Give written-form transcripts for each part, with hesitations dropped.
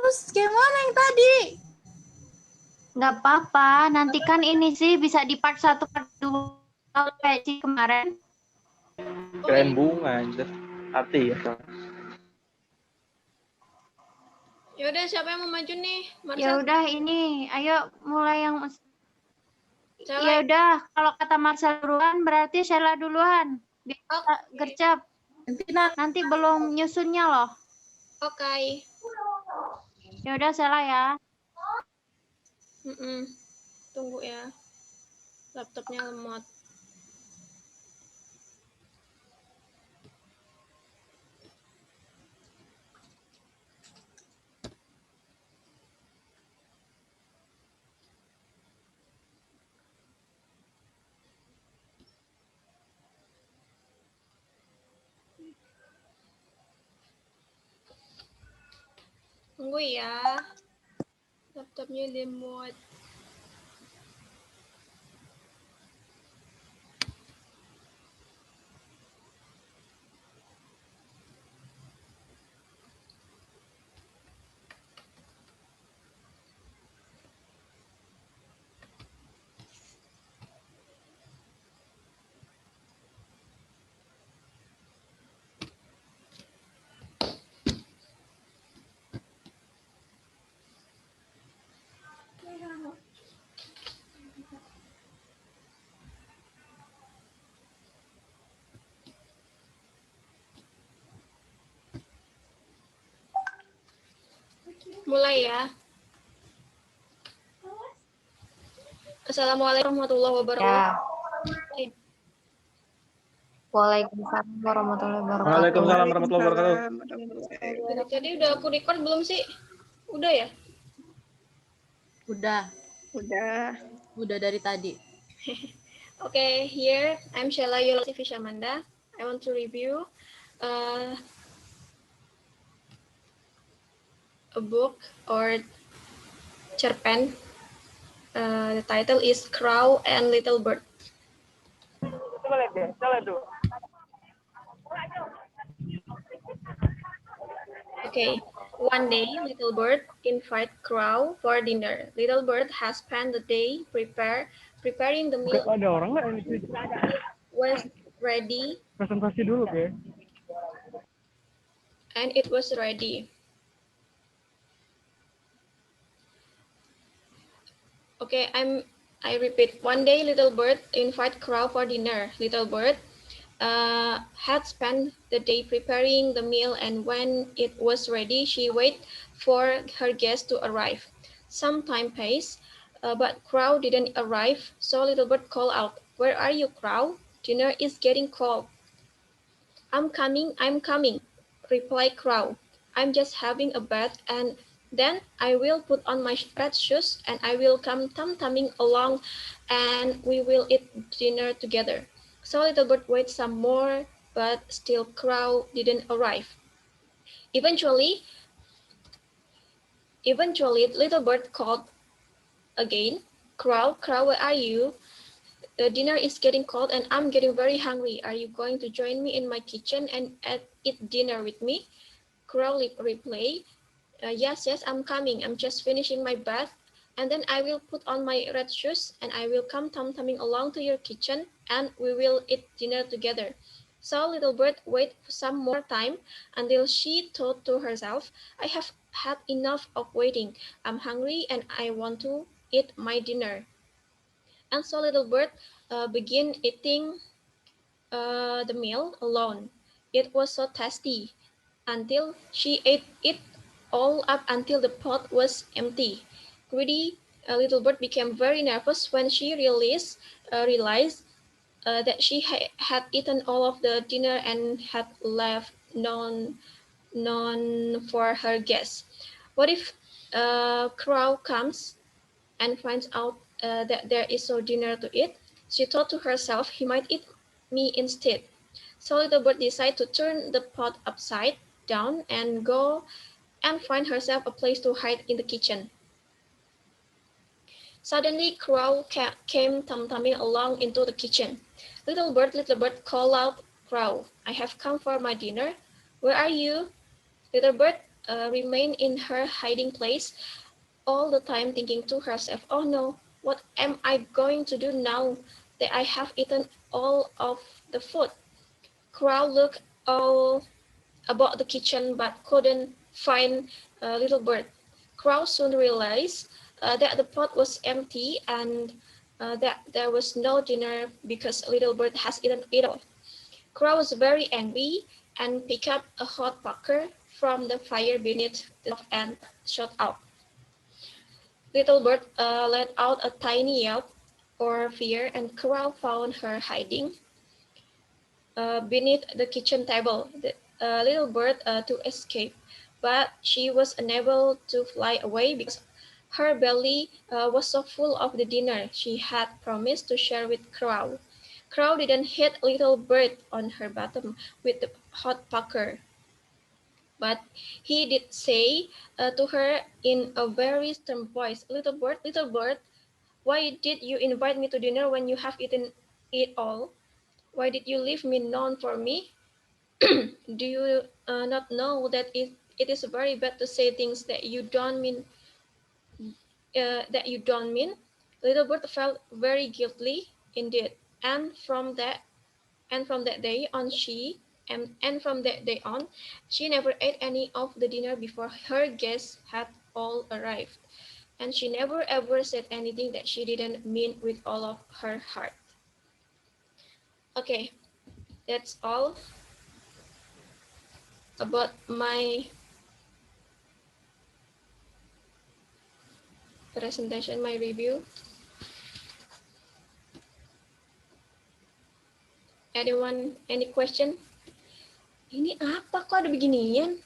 Terus gimana yang tadi? Nggak apa-apa, nanti kan ini sih bisa di part 1, part 2 kayak si kemarin. Keren bunga anjir. Hati ya. Yaudah, siapa yang mau maju nih? Marcel? Ya udah ini, ayo mulai yang Cela. ya udah kalau kata Marcel duluan berarti Sheila duluan. Biar kita gercep. Nanti belum nyusunnya loh. Oke. Ya udah Sheila ya. Tunggu ya. Laptopnya lemot. Tunggu ya. Laptopnya lemot. Mulai ya. Assalamualaikum warahmatullahi wabarakatuh. Ya. Waalaikumsalam warahmatullahi wabarakatuh. Waalaikumsalam warahmatullahi wabarakatuh. Dari tadi udah aku record belum sih? Udah ya? Udah dari tadi. Okay, here I'm Sheila Yulasi Fishamanda. I want to review a book or cerpen. The title is Crow and Little Bird. Okay, one day, Little Bird invite Crow for dinner. Little Bird has spent the day preparing the meal. Ada orang nggak ini? Was ready. Presentasi dulu ya. And it was ready. Okay, I repeat. One day, Little Bird invite Crow for dinner. Little Bird had spent the day preparing the meal, and when it was ready, she waited for her guest to arrive. Some time passed, but Crow didn't arrive, so Little Bird called out, "Where are you, Crow? Dinner is getting cold." I'm coming, replied Crow. "I'm just having a bath, and then I will put on my red shoes, and I will come tum-tumming along, and we will eat dinner together." So Little Bird waited some more, but still Crow didn't arrive. Eventually, Little Bird called again, "Crow, where are you? The dinner is getting cold and I'm getting very hungry. Are you going to join me in my kitchen and eat dinner with me?" Crow replied, Yes, I'm coming. I'm just finishing my bath, and then I will put on my red shoes and I will come tum-tumming along to your kitchen and we will eat dinner together." So Little Bird waited for some more time until she thought to herself, "I have had enough of waiting. I'm hungry and I want to eat my dinner." And so Little Bird began eating the meal alone. It was so tasty until she ate it all up until the pot was empty. Greedy Little Bird became very nervous when she realized that she had eaten all of the dinner and had left none for her guests. What if Crow comes and finds out that there is no dinner to eat? She thought to herself, "He might eat me instead." So Little Bird decided to turn the pot upside down and go and find herself a place to hide in the kitchen. Suddenly, Crow came tum-tumming along into the kitchen. Little Bird, called out, "Crow, I have come for my dinner. Where are you?" Little Bird remained in her hiding place, all the time thinking to herself, oh no, what am I going to do now that I have eaten all of the food? Crow looked all about the kitchen but couldn't find Little Bird. Crow soon realized that the pot was empty and that there was no dinner because Little Bird has eaten it all. Crow was very angry and picked up a hot poker from the fire beneath the stove and shot out. Little Bird let out a tiny yelp or fear, and Crow found her hiding beneath the kitchen table. The little bird to escape, but she was unable to fly away because her belly was so full of the dinner she had promised to share with Crow. Crow didn't hit Little Bird on her bottom with the hot poker, but he did say to her in a very stern voice, little bird, why did you invite me to dinner when you have eaten it all? Why did you leave me none for me? Do you not know that it is very bad to say things that you don't mean? Little Bird felt very guilty indeed, and from that day on, she never ate any of the dinner before her guests had all arrived, and she never ever said anything that she didn't mean with all of her heart. Okay, that's all about my presentation, my review. Anyone, any question? Ini apa kok ada beginian?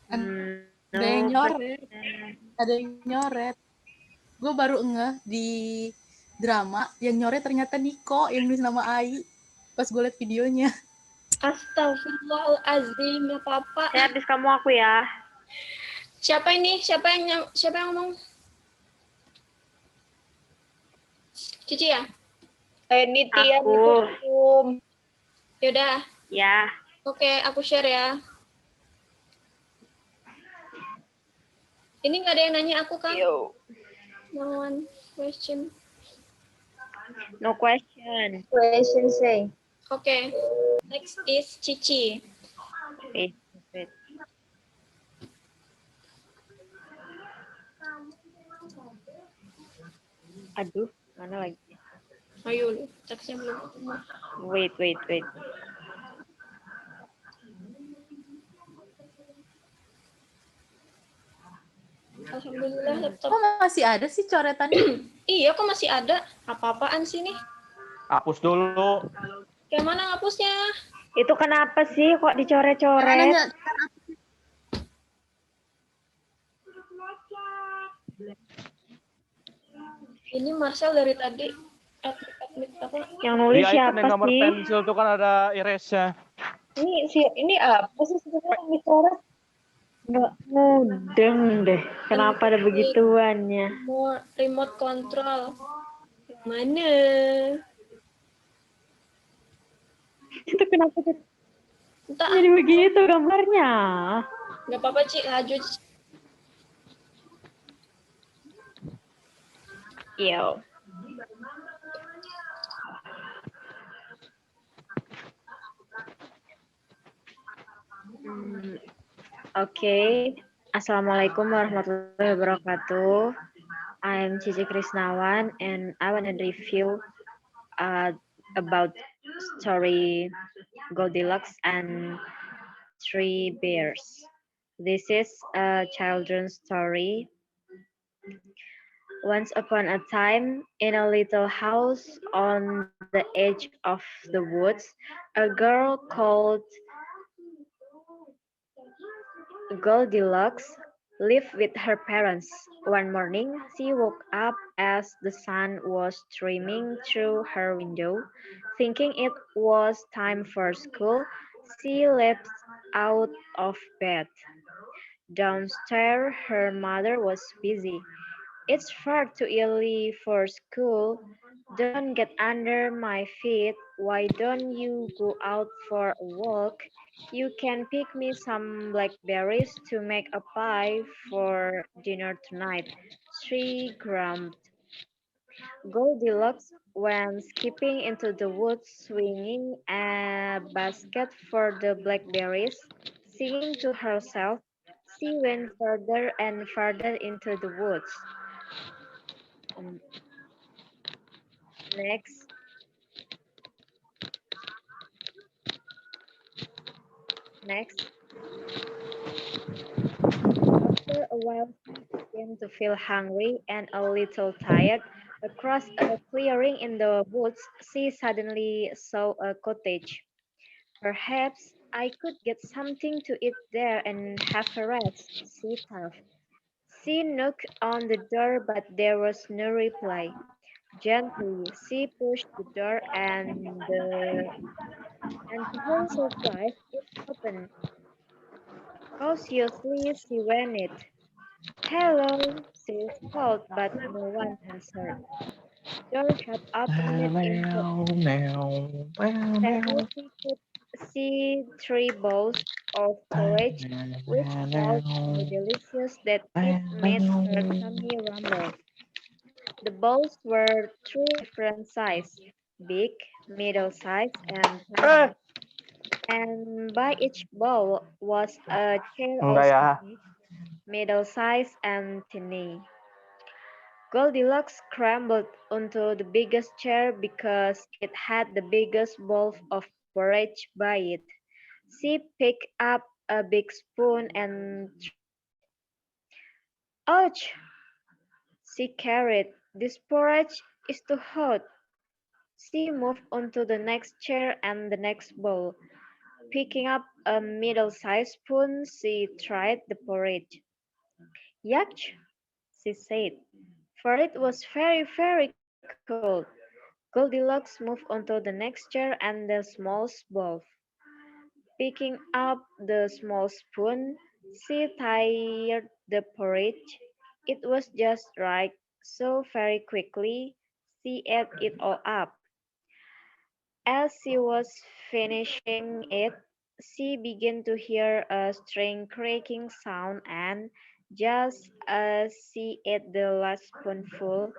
Ada yang nyoret. Ada yang nyoret. Gue baru ngeh di drama yang nyoret ternyata Niko yang nulis nama Ai. Pas gue liat videonya. Astagfirullahaladzim, nggak apa-apa. Saya habis kamu aku ya. Siapa ini? Siapa yang ngomong? Cici ya? Ini Tia Aku. Yaudah. Ya. Oke, aku share ya. Ini nggak ada yang nanya aku kan? Yo. No one question. No question. Question say. Oke. Next is Cici. Wait. Aduh, mana lagi? Ayo, teksnya belum ketemu. Wait. Alhamdulillah laptop. Kok masih ada sih coretannya? Iya, kok masih ada? Apa-apaan sih nih? Hapus dulu. Kayak mana ngapusnya? Itu kenapa sih kok dicoret-coret? Nanya, Ini Marcel dari tadi. Admit apa? Yang nulis Di siapa icon yang nomor sih? pensil tuh kan ada erase-nya. Ini apa sih sebenarnya yang dicoret? Nggak mudeng deh. Kenapa ada begituannya? Remote control. Yang mana? Itu kenapa Entah, jadi begitu gambarnya? nggak apa-apa, Ci. Lanjut. Yo. Oke. Assalamualaikum warahmatullahi wabarakatuh. I'm Cici Krisnawan and I want to review about story Goldilocks and Three Bears. This is a children's story. Once upon a time, in a little house on the edge of the woods, a girl called Goldilocks lived with her parents. One morning, she woke up as the sun was streaming through her window. Thinking it was time for school, she leapt out of bed. Downstairs, her mother was busy. It's far too early for school, Don't get under my feet. Why don't you go out for a walk? You can pick me some blackberries to make a pie for dinner tonight, she grumbled. Goldilocks went skipping into the woods, swinging a basket for the blackberries. Singing to herself, she went further and further into the woods. Um, next, next. After a while, she began to feel hungry and a little tired. Across a clearing in the woods, she suddenly saw a cottage. Perhaps I could get something to eat there and have a rest, she thought. She knocked on the door, but there was no reply. Gently, she pushed the door, and to her surprise, it opened. Cautiously, she went. "Hello," she called, but no one answered. The door had opened into Meow, meow, meow, table. meow. She could see three bowls of porridge, which smelled so delicious that it made her tummy rumble. The bowls were three different sizes: big, middle size, and Eh, tiny. And by each bowl was a chair enggak also ya. big, middle size, and tiny. Goldilocks scrambled onto the biggest chair because it had the biggest bowl of porridge by it. She picked up a big spoon and tried it. Ouch! She carried. This porridge is too hot. She moved onto the next chair and the next bowl. Picking up a middle-sized spoon, she tried the porridge. Yuck, she said, for it was very, very cold. Goldilocks moved onto the next chair and the small bowl. Picking up the small spoon, she tried the porridge. It was just right, so very quickly she ate it all up. As she was finishing it, she began to hear a strange cracking sound, and just as she ate the last spoonful,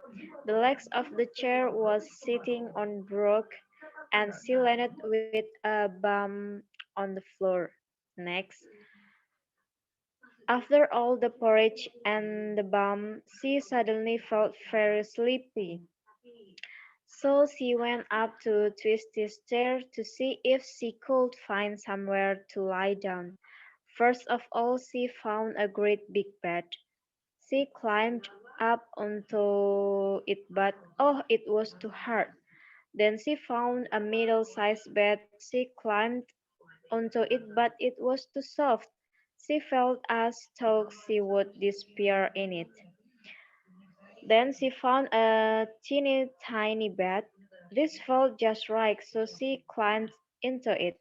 the legs of the chair was sitting on broke, and she landed with a bum on the floor. Next, after all the porridge and the bum, she suddenly felt very sleepy. So she went up to Twisty's chair to see if she could find somewhere to lie down. First of all, she found a great big bed. She climbed up onto it, but oh, it was too hard. Then she found a middle-sized bed. She climbed onto it, but it was too soft. She felt as though she would disappear in it. Then she found a teeny tiny bed. This felt just right, so she climbed into it,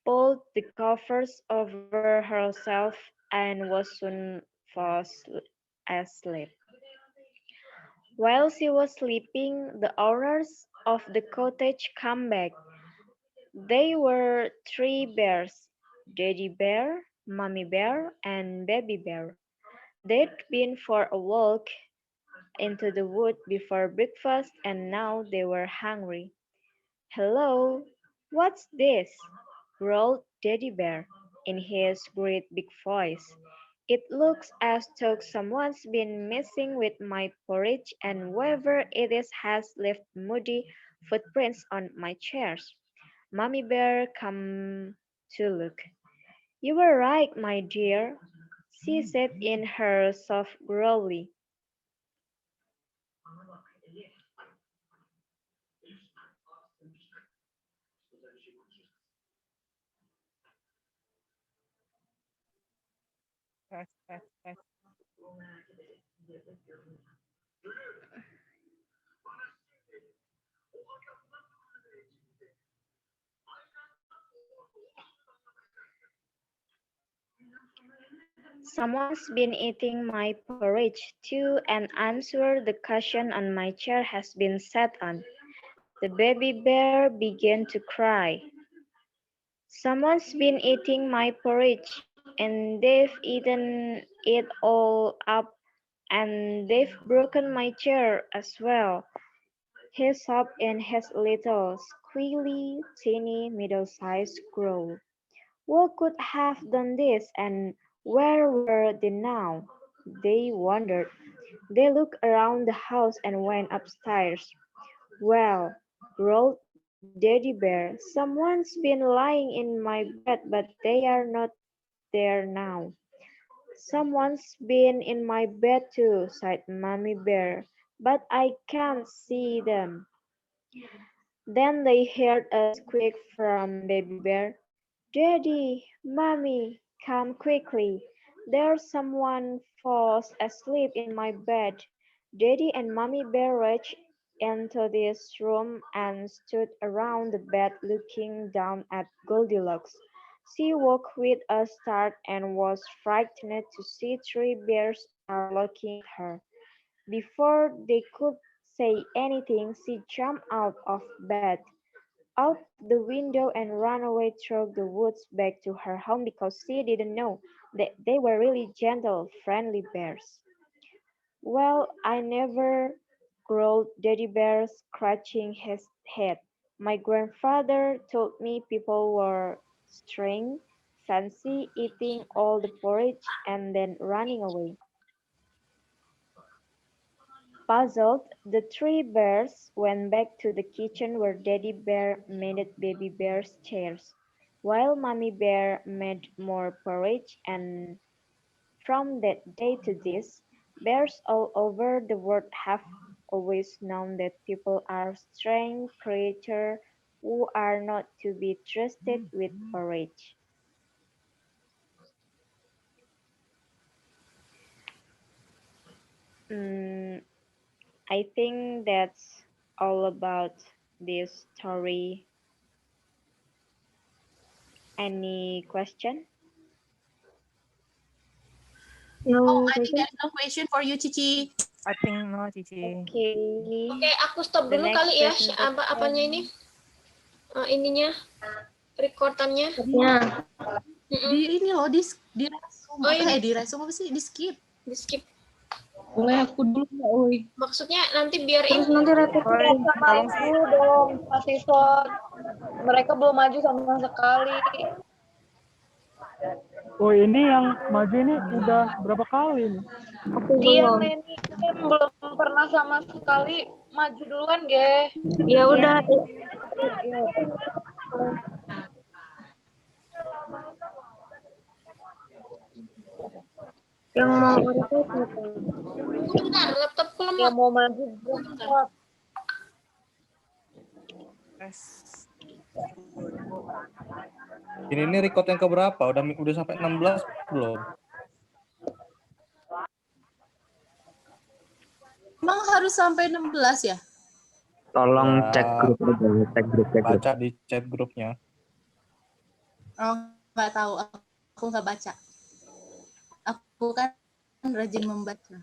pulled the covers over herself, and was soon fast asleep. While she was sleeping, the owners of the cottage came back. They were three bears: Daddy Bear, Mommy Bear, and Baby Bear. They'd been for a walk into the wood before breakfast, and now they were hungry. "Hello, what's this?" growled Daddy Bear in his great big voice. "It looks as though someone's been messing with my porridge, and whoever it is has left muddy footprints on my chairs." Mommy Bear came to look. "You were right, my dear," she said in her soft growly. Someone's been eating my porridge too, and I'm sure the cushion on my chair has been sat on. The baby bear began to cry. Someone's been eating my porridge, and they've eaten it all up, and they've broken my chair as well. He sobbed in his little, squealy, teeny, middle-sized growl. Who could have done this, and where were they now? They wondered. They looked around the house and went upstairs. Well, growled Daddy Bear, someone's been lying in my bed, but they are not there now. Someone's been in my bed too, sighed Mommy Bear, but I can't see them. Then they heard a squeak from Baby Bear. Daddy, Mommy, come quickly. There's someone falls asleep in my bed. Daddy and Mommy Bear rushed into this room and stood around the bed looking down at Goldilocks. She woke with a start and was frightened to see three bears are looking at her. Before they could say anything, she jumped out of bed, out the window, and ran away through the woods back to her home because she didn't know that they were really gentle, friendly bears. Well, I never, growled Daddy Bear, scratching his head. My grandfather told me people were string, fancy, eating all the porridge and then running away. Puzzled, the three bears went back to the kitchen where Daddy Bear mended Baby Bear's chairs, while Mommy Bear made more porridge, and from that day to this, bears all over the world have always known that people are strange creatures who are not to be trusted with porridge. Mm, I think that's all about this story. Any question? Oh, No, I think there's no question for you, Cici. I think no, Cici. Okay. Oke, aku stop The dulu next kali ya. presentation. Apanya ini? Ininya, recordannya. ya. Mm-mm. Di ini loh, di resume. Oh, ini. Di resume apa sih? Di skip. Di skip. Boleh aku dulu nggak, Oi? Maksudnya nanti biar Terus ini. nanti repot Oi, sama tolong aku dong, mahasiswa. Mereka belum maju sama sekali. Oh ini yang maju ini udah berapa kali nih? Iya, Neni kan belum pernah sama sekali maju duluan, Ge. Ya udah. Yang mau repot siapa? Bentar, laptopku lemot. Yang mau maju Bentar. Tes. Ini record yang keberapa? Udah sampai 16 belum? Emang harus sampai 16 ya? Tolong Ya, cek grup aja, cek grup. baca di chat grupnya. Oh, nggak tahu. Aku nggak baca. Aku kan rajin membaca.